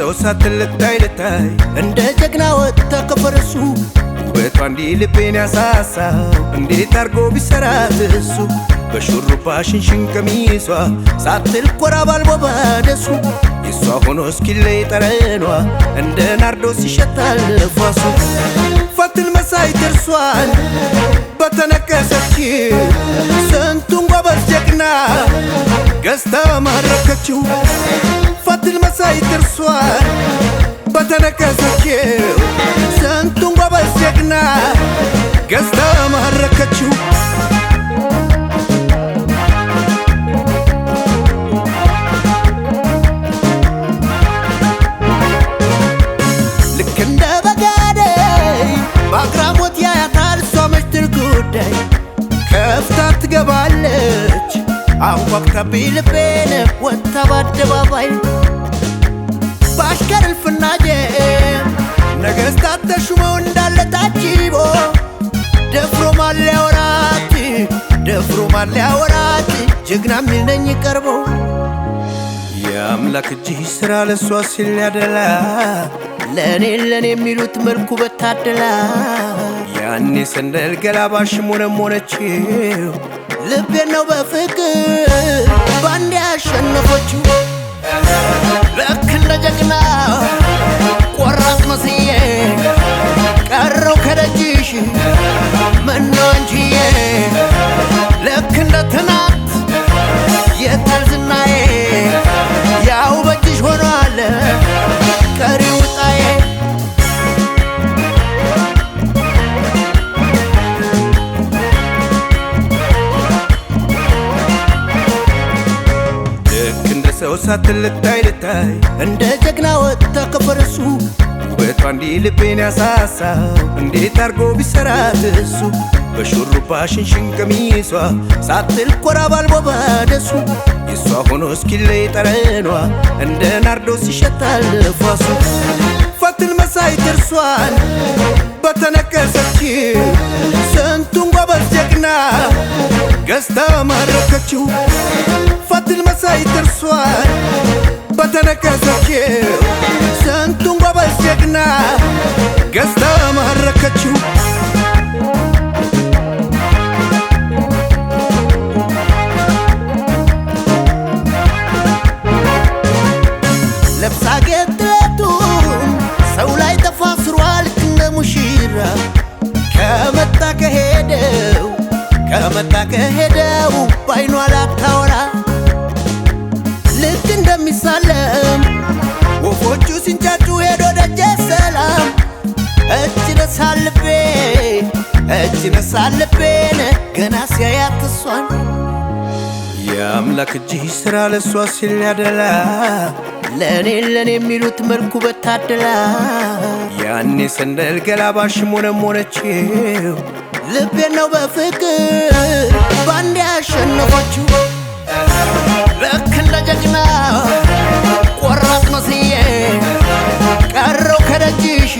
ሰው ሳትልታይ ልታይ እንደ ጀግና ወጣ ከፈረሱ ውበቷ እንዲህ ልቤን ያሳሳው እንዴት አርጎ ቢሰራት እሱ በሹሩባ ሽንሽን ቀሚሷ ሳትል ኮራ ባልቦ ባደሱ የሷ ሆኖ እስኪለይ ጠረኗ እንደ ናርዶስ ይሸታል ፏሱ ፈትል መሳይ ደርሷል በተነከሰች ስንቱን ጎበዝ ጀግና ገዝታ ማረከችው ፈትል መሳይ ደርሷል በተነከሰች ስንቱን ጎበዝ ጀግና ገዝታ ማረከችው ልክ እንደ በጋደይ በአግራሞት ያያታል እሷ መች ጉዳይ ከፍታ ትገባለች አንኳኩታብኝ ልቤን ወጥታ በአደባባይ ባሽከር እልፍና ጀም ነገሥታት ተሹመው እንዳለ ታጅቦ ደፍሮ ማን ሊያወራት ጀግና የሚል ነኝ ቀርበው የአምላክ እጅ ሥራ ለሷ ሲል ያደላ ለኔ የሚሉት መልኩ በታደላ ያኔ ሰንደል ገላባሽ ሞነችው ልቤን ነው በፍቅር ባንዴ ያሸነፈችው ልክ እንደ ጀግና ቆራጥ መስዬ ቀረው ከደጅሽ ምነው አንቺዬ ልክ እንደ ትናንት የታል ዝናዬ ያው በእጅሽ ሆኗል ቀሪው ዕጣዬ ሰው ሳትልታይ ልታይ እንደ ጀግና ወጣ ከፈረሱ ውበቷ እንዲህ ልቤን ያሳሳው እንዴት አርጎ ቢሰራት እሱ በሹሩባ ሽንሽን ቀሚሷ ሳትል ኮራ ባልቦ ባደሱ የሷ ሆኖ እስኪለይ ጠረኗ እንደ ናርዶስ ይሸታል ፏሱ ፈትል መሳይ ደርሷል በተነከሰች ስንቱን ጎበዝ ጀግና ገዝታ ማረከችው ፈትል መሳይ ደርሷል በተነከሰች ስንቱን ጎበዝ ጀግና ገዝታ ማረከችው ለብሳ ጌጥለቱን ሰው ላይ ተፋስሯል እንደ ሙሽራ ከመጣ ከሄደው ባይኗ ላታወራ ልክ እንደሚሳለም ወፎቹ ሲንጫጩ ሄዶ ደጀ ሰላም እጅ ነሳል ልቤን ገና ሲያያት እሷን የአምላክ እጅ ሥራ ለሷ ሲል ያደላ ለኔ የሚሉት መልኩ በታደላ ያኔ ሰንደል ገላባሽ ሞነችው ልቤን ነው በፍቅር ባንዴ ያሸነፈችው ልክ እንደ ጀግና ቆራጥ መስዬ ቀረው ከደጅሽ